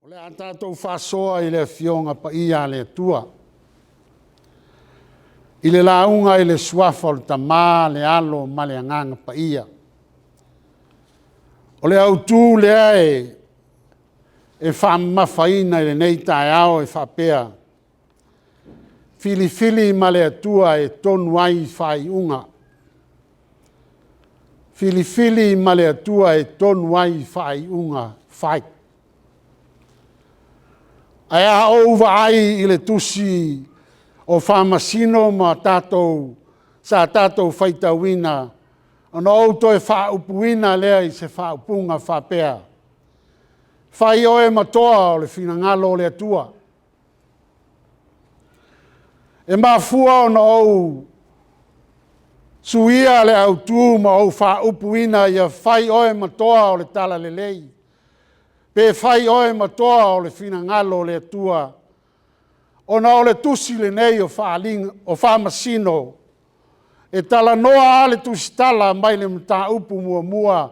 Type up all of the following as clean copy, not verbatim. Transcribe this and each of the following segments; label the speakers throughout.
Speaker 1: Le a tātou whasoa i le fionga pa ia le tua. I le launga i le suafa o le tamā le alo ma le anganga pa ia. O le autū lea e whaamawhaina i le nei tae ao e whapea. Fili ma le atua e tonu ai whai unga. Fili ma le atua e tonu ai whai unga whai. Ai a ouwa ai i le tusi o whamasino ma tātou, sa tātou whaitawina. Ono auto e whaupuina lea i se whaupunga whapea. Whai oe matoa o le whinangalo le atua. E mafua ono au suia le autu ma au whaupuina ia whai oe matoa o le tala le lei. Pe whai oe matoa o le whinangalo le atua. Ona o le tusi le nei o whamasino. E tala noa ale tusi tala mai le mta upu mua.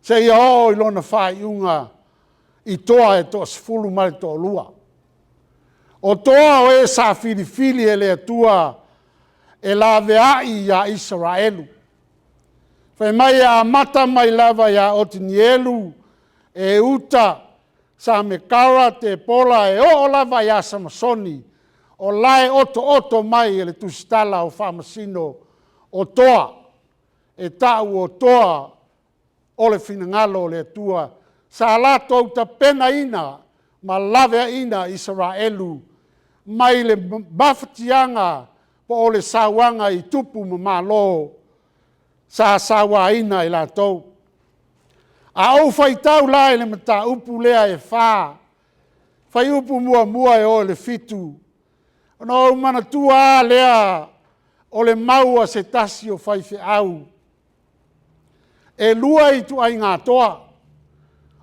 Speaker 1: Se ia o ilona whai unga i toa e toa sifulu mai toa lua. O toa o e sa fili e le atua e la veai ia Israelu. Whai mai a mata mai lava ia Otinielu e uta sa me kara te pola e o lava ia Samasoni o lae oto mai e le tusitala o whamasino o toa e tau o toa o le whinangalo le atua sa lato ta pena ina ma lave ina Israelu mai le mafatianga po o le sawanga i tupu mamalo sa sawa ina i lato. A au fai tau la le mata upu lea e wha. Fai upu mua e o le fitu. Ono mana tua lea o le maua se tasi o fai fe au. E lua i tu ai ngā toa.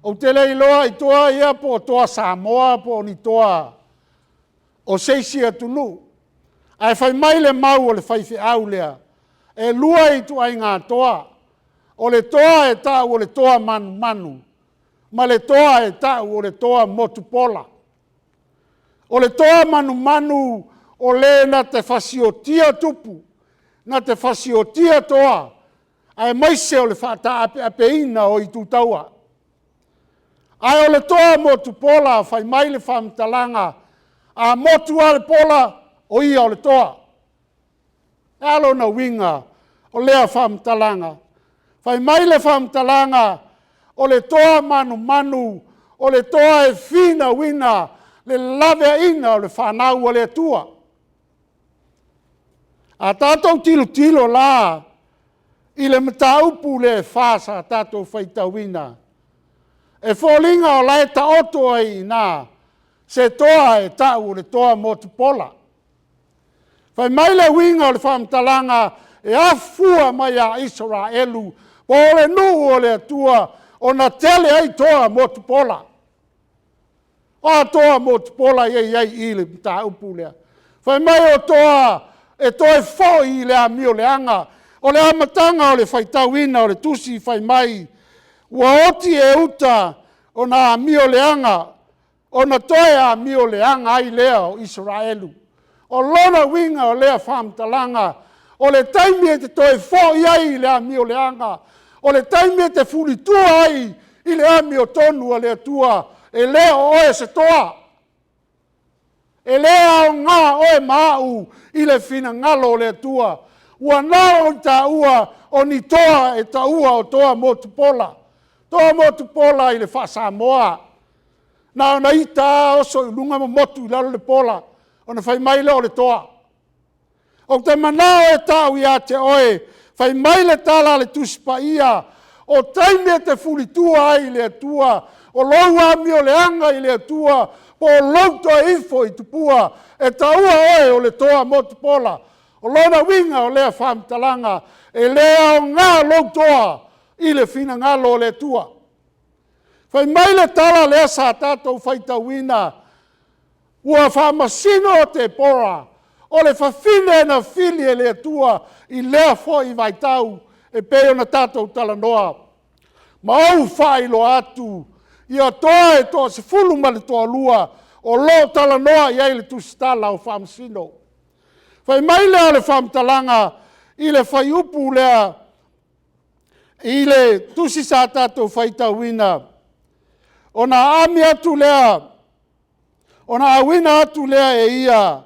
Speaker 1: O te lei loa i toa ia po toa Samoa po ni toa o seisi atunu. Ai fai mai le mau o le fai fe au lea. E lua i tu ai ngā toa. O le toa e tau o le toa manu. Ma le toa e tau o le toa motupola. O le toa manu o le na te fasiotia tupu. Na te fasiotia toa. Ai maise o le whata apeina o i tutaua. Ai o le toa motupola fai mai le whamtalanga. A motu ale pola o ia o le toa. Alo na winga o lea whamtalanga. Fai mai le whamtalanga o le toa manu, o le toa e fina wina, le lave ina o le whanau o le atua. A tātou tilo la, i le mataupu le whasa a tātou whaitawina. E wholinga o lai ta oto ai nā, se toa e tau o le toa motupola. Fai mai le winga o le whamtalanga e afua mai a Israelu, po le nuu o le atua o na tele ai toa motupola. O toa motupola iei i le mta upu lea. Fai mai o toa e toe foi i le amio le anga. O le amatanga o le whaitawina o le tusi fai mai. Ua oti e uta o na amio le anga. O na toe amio le anga ai lea o Israelu. O lona winga o lea whamtalanga. O le taimi e te toe foi ai le amio le anga. O le taimi te fuli tua ai i le ami o tonu a le atua e lea o oe se toa. E lea o ngā oe mau i le fina ngalo o le atua. Ua nao i ta ua o ni toa e ta ua o toa motupola. Toa motupola i le wha Samoa. Na ona i ta oso i lunga motu i lalo le pola. Ona fai mai leo le toa. O te manao e tau i a te oe. Fai mai le tala le tuspa ia, o taimi e te fulitua ai le atua, o lou ami o le anga i le atua, o louto e info i tupua, e taua oe o le toa motupola, o lona winga o lea whamtalanga, e lea o ngā loutoa i le fina ngalo o le atua. Fai mai le tala lea sa tātou whaitawina, ua whamasino o te pora, o le whawhine na fili e le atua i lea fo i vai tau e peo na tātou tala noa. Ma au whailo atu ia toa e toa se fulu ma le toa lua, o lo tala noa iai le tusitala o whamasino. Whai mai lea le whamtalanga, i le whai upu lea, i le tusi sa tātou whaitawina, o na ami atu lea, o na awina atu lea e ia,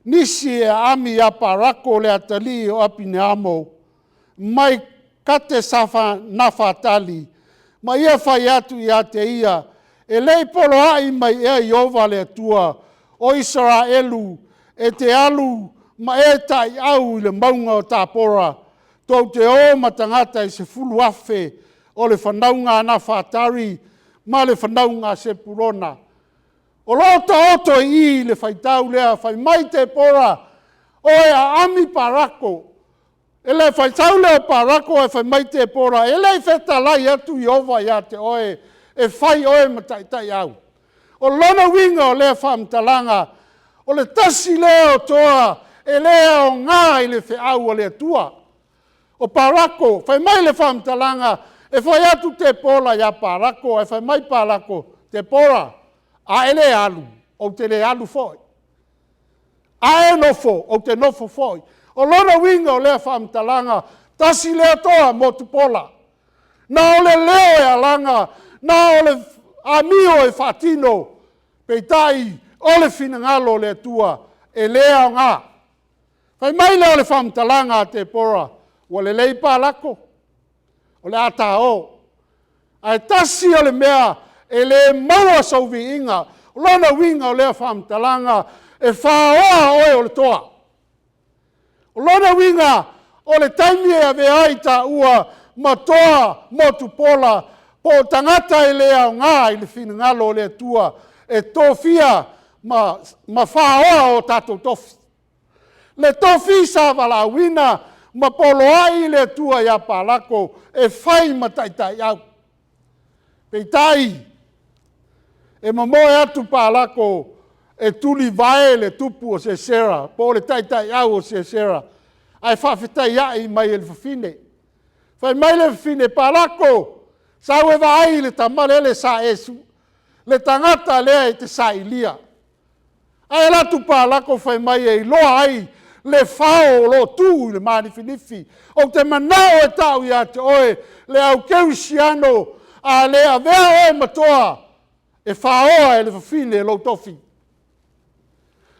Speaker 1: nisi e ami a parako lea tali o api ne amo, mai kate safa na fatali, ma ia whai atu i ate ia, e lei polo ai mai ea i ova lea tua, o Israelu, e te alu, ma e tai au i le maunga o tāpora, tau te o matangata i se fulu afe, o le whanaunga na whātari, ma le whanaunga se purona. O lota oto i le whaitau lea, whai mai te pora, o e a ami parako, e le whaitau lea parako e whai mai te pora, e le wheta lai atu i ova ia te oe, e whai oe mataitai au. O lona winga o lea whamtalanga, o le tasi lea o toa, e lea o ngā i le whiau o lea tua. O parako, whai mai le whamtalanga, e whai atu te pola ia parako, e whai mai parako te pora, a e le alu, o te le alu foi. A e nofo, o te nofo foi. O lona winga o lea whamtalanga, tasi lea toa mo tu pola. Na o le leo e alanga, na o le amio e whatino, peitai, o le finangalo le tua, e lea o ngā. Whai mai leo le whamtalanga te pora, o le leipa lako, o le ata o. Ai tasi o le mea, e le maua sauvi inga, o lona winga o lea whamtalanga, e whaoa oe o le toa. O lona winga, o le taimi e ave aita ua, ma toa, motu pola, po tangata e lea o ngā, i le finangalo le tua, e tofia, ma whaoa o tātou tofi. Le tofi sa wala wina, ma polo ai le tua ia palako, e whai mataitai au. Peitai, e mamoe atu palako, e tuli vae le tupu o se sera, po le taitai au o se sera, ai whawhetai ai mai e le whawhine. Whai mai le whawhine palako, sa ue vai le tamarele sa esu, le tangata lea e te sa ilia. Ai latu palako whai mai e loa ai, le whao lo tū le manifinifi. O te manao e tau i ate oe, le au keusiano, a le a vea oe matoa, e whaoa e le whawhine e lo tofi.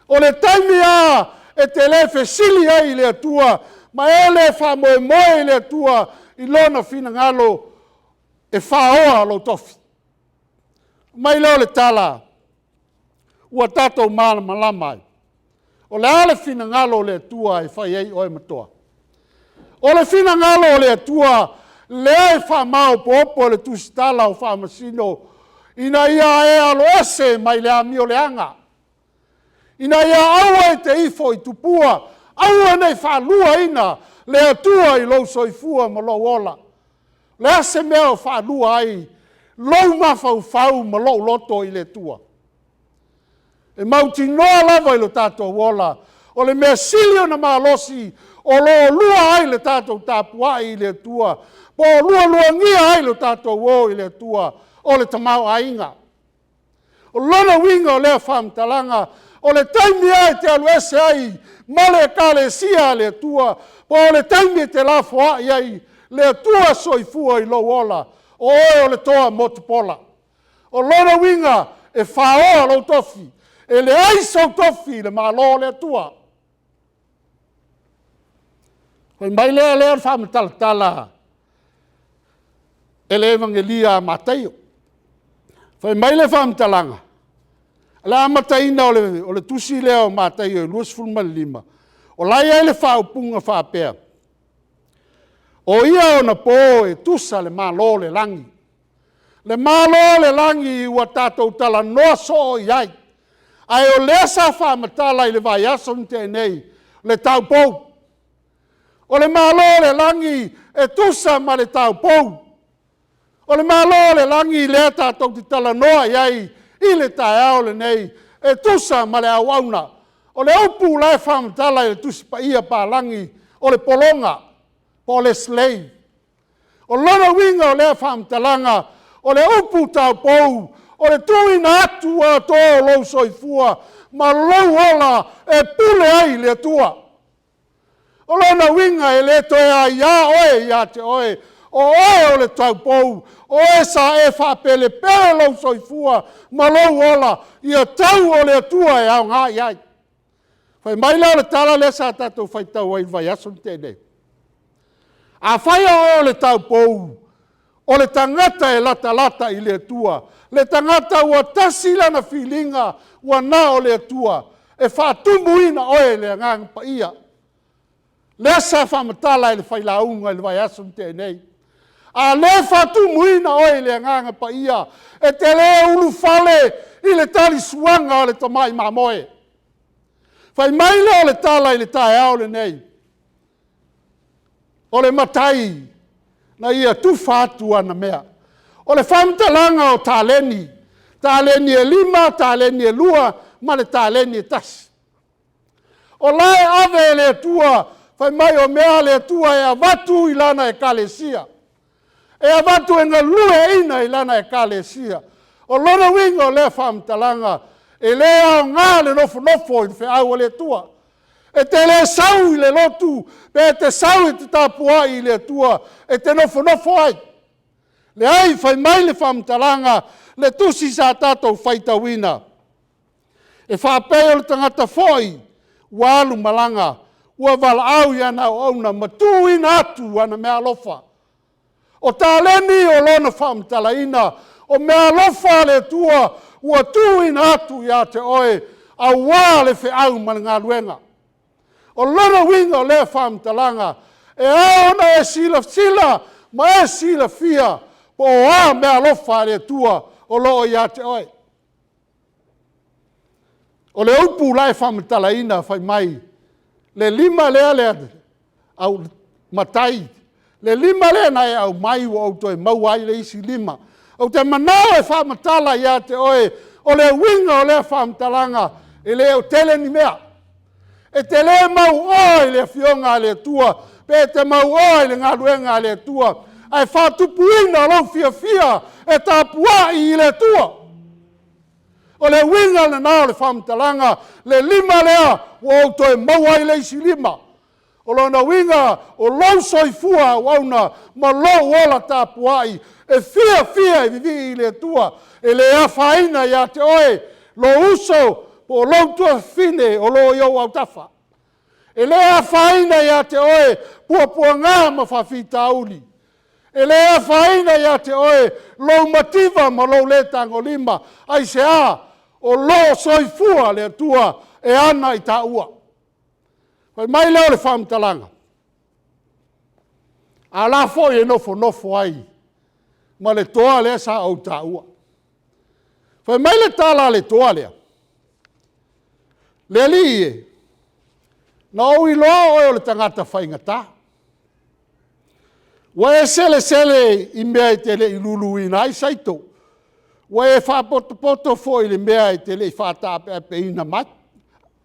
Speaker 1: O le taimi a, e te le whesili ai le atua, ma e le whamoe moe le atua, i lona whina ngalo, e whaoa lo tofi. Mai leo le tala, ua tātou māla malamai. O le ale whina ngalo le atua e whai ei oe matoa. O le whina ngalo le atua, le ai whamao popo le tusitala o whamasino, ina ia e alo ese mai le amio le anga. Ina ia aua e te ifo i tupua, aua nei whalua ina, le atua i lau soifua ma lau ola. Le ase mea o whalua ai, lau mawhau ma lau loto i le tua. E mauti noa lava i lo tātou wola, o le mea silio na malosi, o lo lua ai le tātou tāpua i le tua, po lua ngia ai lo tātou wo i le tua, o le tamau ainga. O lona winga o lea whamtalanga, o le taimi ai te alu ese ai, ma le kale sia le tua, po le taimi te la foa i ai, le tua soifua i lo wola, o le toa motupola. O lona winga e whaoa lo tofi, e le aiso tofi le malo le tua. Koe mai lea lea whamatalatala, e le evangelia Mateio. Koe mai le whamatalanga, la amataina o le tusi lea o Mateio, luas fulmalima. O lai ai le whaupunga whapea. O ia o na po e tusa le malo le langi. Le malo le langi ua tātou tala noa so i ai. Ai o lea sa whamatala i le vai aso nte nei, le tau pou. O le malo le langi e tusa ma le tau pou. O le malo le langi lea tātou ti tala noa i ai, i le tae ao le nei, e tusa ma le awauna. O le upu lai whamatala i le tusi pa ia pa langi, o le polonga, po le slave. O lona winga o lea whamatalanga, O le upu tau pou, o le tuina atu a tō lou soifua, ma lou ola e pule ai le tua. O lona winga e le toe a ia oe ia te oe, o oe o le tau pou, o e sa e whapele pere lou soifua, ma lou ola, ia tau o le tua e au ngā iai. Whai mai leo le tala le sa tatou whai tau ai vai asun tēnei. A whai o le tau pou, o le tangata e lata i le tua, le tangata ua tasi lana whilinga, ua nā o le tua, e whātumuina oe le ngang pa ia. Le sa whamatala e le whai launga i le vai asun tēnei. A le whātumuina oe le ngang pa ia, e te le ulu whale i le tali suanga o le tamai mamoe. Whai mai leo le tala i le tae au le nei. O le matai na ia tu whātua na mea. O le whamtalanga o tāleni. Tāleni e 5, tāleni e 2, ma le tāleni e tasi. O lae ave e le tua, whai mai o mea le tua e avatu i lana e kalesia. E avatu e ngā lue ina i lana e kalesia. O lona winga o le whamtalanga, e le au ngā le nofo i te au le tua. E te le sau i le lotu, pe te sau i te tāpua i le tua, e te nofo ai. Le ai whai mai le whamtalanga, le tusi sa tātou whaitawina. E whapeo le tangata foi, ua alu malanga, ua wala au i ana o auna, ma tūina atu ana mea lofa. O tāleni o lona whamtalaina, o mea lofa le tua, ua tūina atu ia te oe, a wā le whiau mana ngā luenga. O lona winga o le whamtalanga, e aona e sila, ma e sila fia, po o a mea lofa le tua, o loo ia te oe. O le upu lai whamtalaina whai mai, le 5 lea au matai, le 5 lea nei au mai o au toi mau ai le isi 5. O te manao e whamatala ia te oe, o le winga o le whamtalanga, e le o tele ni mea. E te le mau oi le fionga le tua, pe te mau oi le ngā luenga le tua, ai whatupuina lau fia, e tāpua i le tua. O le winga le nao le whamtalanga, le 5 lea, o au toi mau ai le isi 5. O lona winga, o lau soifua wauna, ma lau ola tāpuai, e fia i vivi i le tua, e le awhaina ia te oe, lo uso, po lau tua fine, o lo iau au tafa. E le awhaina ia te oe, pua ngā ma whawhita auli. E le awhaina ia te oe, lo mativa ma lo le tango 5, ai se a, o lo soifua le tua, e ana i ta ua. Whai mai leo le whamtalanga. A la foi e nofo ai. Ma le toa lea sa au ta ua. Whai mai le tala le toa lea. Le li e. Na au i loa oe o le tangata whaingata. Wa e sele i mea i te le i lulu i nai saito. Wa e whapoto fo i le mea i te le i whatape pe ina mai.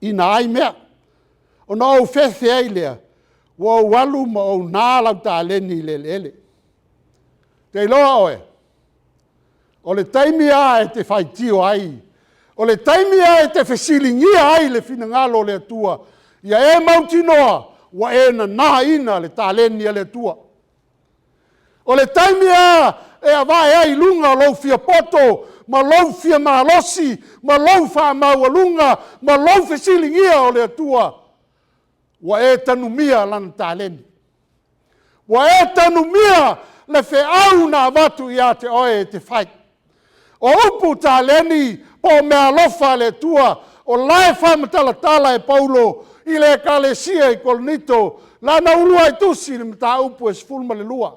Speaker 1: Ina ai mea. O na au whewhe ai lea, wa au walu ma au nālau tā leni le. Te iloa oe, o le taimia e te whaitio ai, o le taimia e te whesilingia ai le whinangalo le tua, ia e mautinoa, wa e na nā ina le tā leni le tua. O le taimia e a vai ai lunga lau fia poto, ma lau fia mahalosi, ma lau wha maualunga, ma lau whesilingia o le tua, wa e tanumia lana tāleni. Wa e tanumia le wheau nā watu i a te oe e te whai. O upu tāleni po mea lofa le tua, o lae whamatalatala e Paulo i le kalesia i Korinito, lana urua i tusi ni mta upu e sfulma le lua.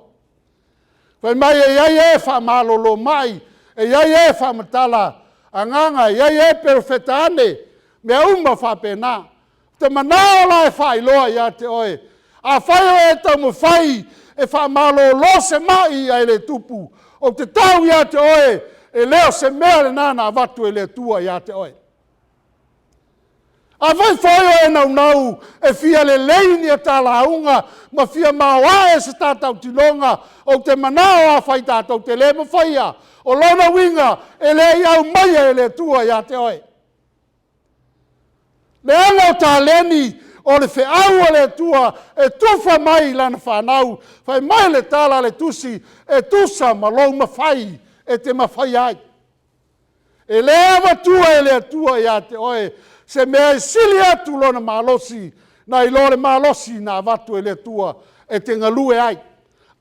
Speaker 1: Whai mai e iai e whamalolo mai, e iai e whamatala anganga, iai e perfetane, mea uma whapena. Te manao la e whai loa ia te oe. A whai o e tau mo whai e wha malo lo se mai ai le tupu. O te tau ia te oe e leo se mea le nana watu e le tua ia te oe. A vai whai o e nau e fia le leini a talaunga ma fia maua e se tātau tilonga o te manao a whai tātau te le mawhaia o lona winga e le iau maia e le tua ia te oe. Le anga o tā leni o le whiau a le tua e tufa mai lana whanau whai mai le tala le tusi e tusa ma lou mawhai e te mawhai ai. E le awa tua e le tua ia te oe se mea sili atu lona malosi na i lore malosi na watu e le tua e te ngalue ai.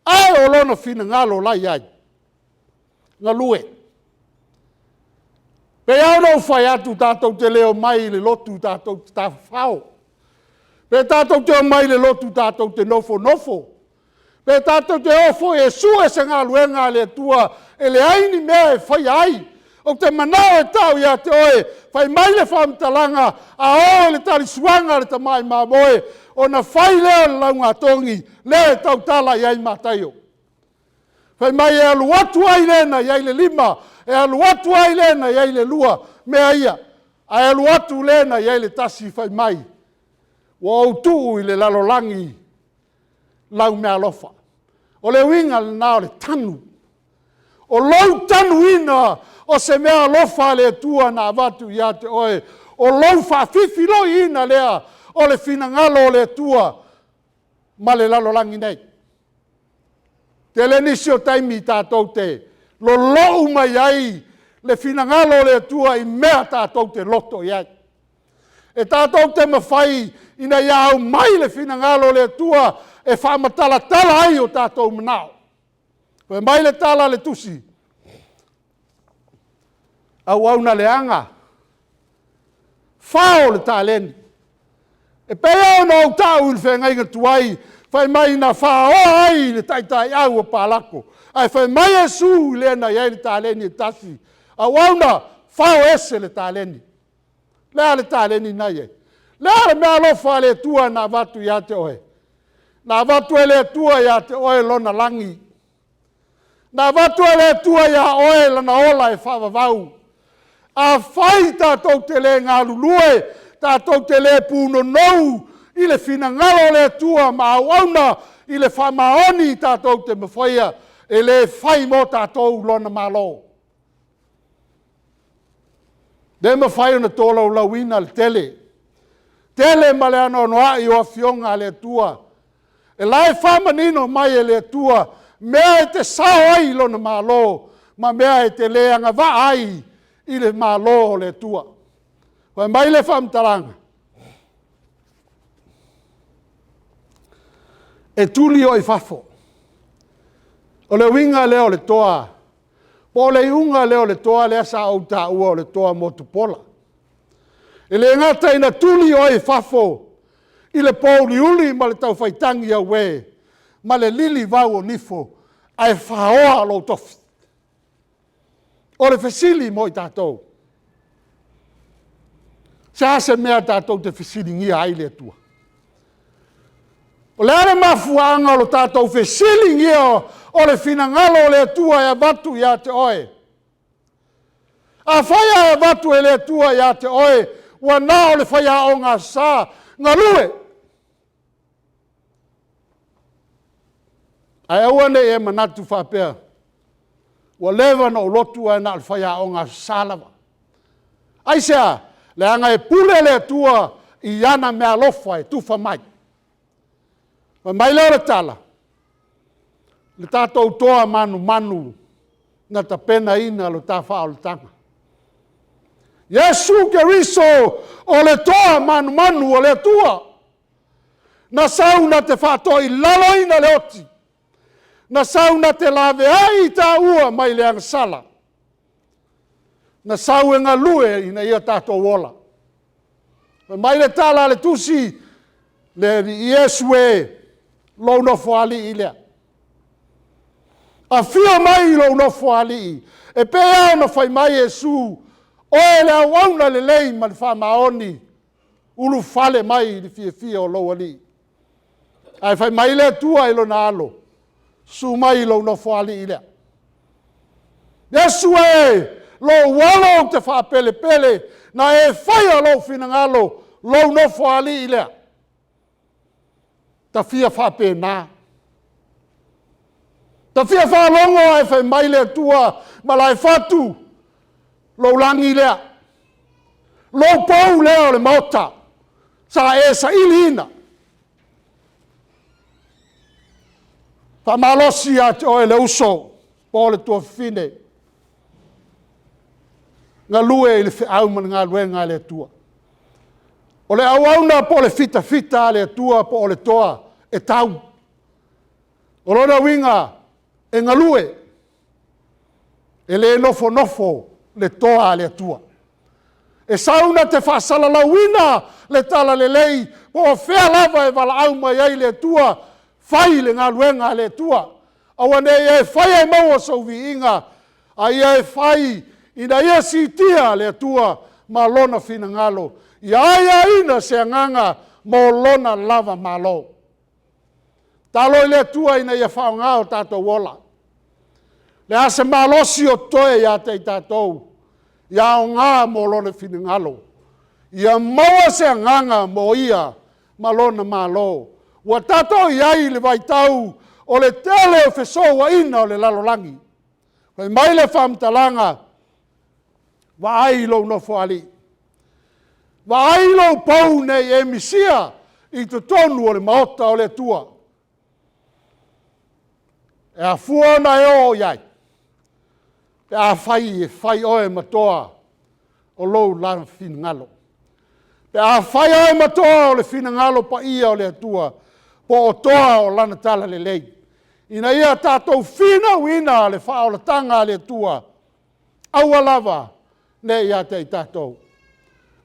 Speaker 1: Ai o lona fina ngalo lai ai. Ngalue. Pe au nau whai atu tātou te leo mai le lotu tātou te tāwhao. Pe tātou te o mai le lotu tātou te nofo nofo. Pe tātou te ofo e sue se ngā luenga le tua e le aini mea e whai ai. O te manao e tau ia te oe, whai mai le whamtalanga, a o le tari suanga le ta mai mamoe, o na whai leo le launga tongi, le tau tala iai mataio. Whai mai e alu atu ai lena iai le lima, e alu atu ai lena iai le lua, mea ia, a alu atu lena iai le tasi whai mai. Wa au tuu i le lalolangi, lau mea lofa. O le winga le nao le tanu. O lau tanu ina, o se mea lofa le tua na watu ia te oe. O lau whawhiwhi lo ina lea o le finangalo le tua ma le lalolangi nei. Te le nisi o taimi tātou te lo lou mai ai le finangalo le tua i mea tātou te loto iai. E tātou te mawhai ina iau mai le finangalo le tua e whamatala tala ai o tātou manao. Koe mai le tala le tusi. Au na leanga. Whao le tāleni. E pea o nau tāu il whenga inga tuai, whai mai na whao ai le taitai au o pālako. Ai whai mai e su le na iai le tāleni e tasi. Au na whao ese le tāleni. Lea le tāleni nai e. Lea le mea lofa le tua na watu ia te oe. Na watu e le tua ia te oe lona langi. Na watu e le tua ia oe lana ola e whawawau. A whai tātou te le ngā lulue, tātou te le pūno nou, i le finangalo le tua ma auna, i le whamaoni tātou te mawhaia, e le whai mo tātou lona malo. Le mawhai ona tōlau lauina le tele. Tele ma le ano noa i o fionga le tua. E lai whamanino mai e le tua, mea e te sao ai lona malo, ma mea e te leanga wa ai, i le malo le tua. Wai mai le whamtaranga. E tuli o i whafo. O le winga leo le toa. Po le unga leo le toa le asa au ta ua o le toa motupola. E le ngata ina tuli o i whafo. I le pouli uli ma le tau whaitangi au we. Ma le lili vau o nifo. Ai whaoa lo tofi. O le fesili mo i tātou. Sa se mea tātou te fesili ngia ai le tua. O le are mafuanga o lo tātou fesili ngia o le finangalo le tua e batu ia te oe. A whaia e batu e le tua ia te oe, ua nā o le whaia o ngā sā, ngā lue. Ai awane e manatu whapea. Wa lewa na o lotu ai na alwhaia o ngā sālawa. Ai sea, le anga e pule le tua i ana mea lofa e tufa mai. Wa mai leo le tala. Le tātou toa manu manu na ta pena ina lo tā wha o le tanga. Yesu ke riso o le toa manu manu o le tua. Na sau na te whātoi lalo ina le oti. Na sau na te lawe ai tā ua mai le ang sala. Na sau e ngā lue ina ia tātou wola. Mai le tala le tusi le Yesu e lau nofo ali i lea. A fio mai lau nofo ali i. E pea na fai mai Yesu o e le awauna le lei ma le whamaoni. Ulu fale mai li fia o lau ali. Ai fai mai le tua ilo na alo. Su mai lo no foali ile. Yesu e lo walo te fa pele pele na e fai lo finangalo Lou no foali i lea. Ta fia whapena. Ta fia whalongo e whai mai lea tua malai whatu. Lou langi lea. Lou pou lea o le mauta. Sa e sa ilina. Whamalosi a te oe le uso. Po le tua fine. Ngā lue i le whiau man ngā luenga le tua. O le auauna po le fita le tua po o le toa e tau. O lona winga e ngā lue. E le nofo le toa le tua. E sauna te whaasala lauina le tala le lei. Po o whea lava e wala au mai ai le tua. Whai le ngā luenga le tua. Awane e whai e maua sau vi inga. A ia e whai ina ia si tia le tua ma lona fina ngalo. Ia ia ina se nganga mo lona lava malo. Talo i le tua ina ia whao ngao tātou wola. Le ase malosi o toe ia te i tātou. Ia o ngā mo lona fina ngalo. Ia maua se nganga mo ia ma lona malo. Ua tātou iai le vaitau o le tele o fesoa ina o le lalolangi. Kai mai le whamtalanga wa ai lo no foali. Wa ai lo pau nei e misia i te tonu o le maota o le tua. E a fuana e o iai. E a fai oe matoa o lo lan fin ngalo. E a fai oe matoa o le fin ngalo pa ia o le tua. Po o toa o lana tala le lei. Ina ia tātou fina wina le wha o le tanga le tua. Aua lava. Ne ia te i tātou.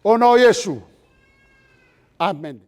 Speaker 1: O no Yesu. Amen.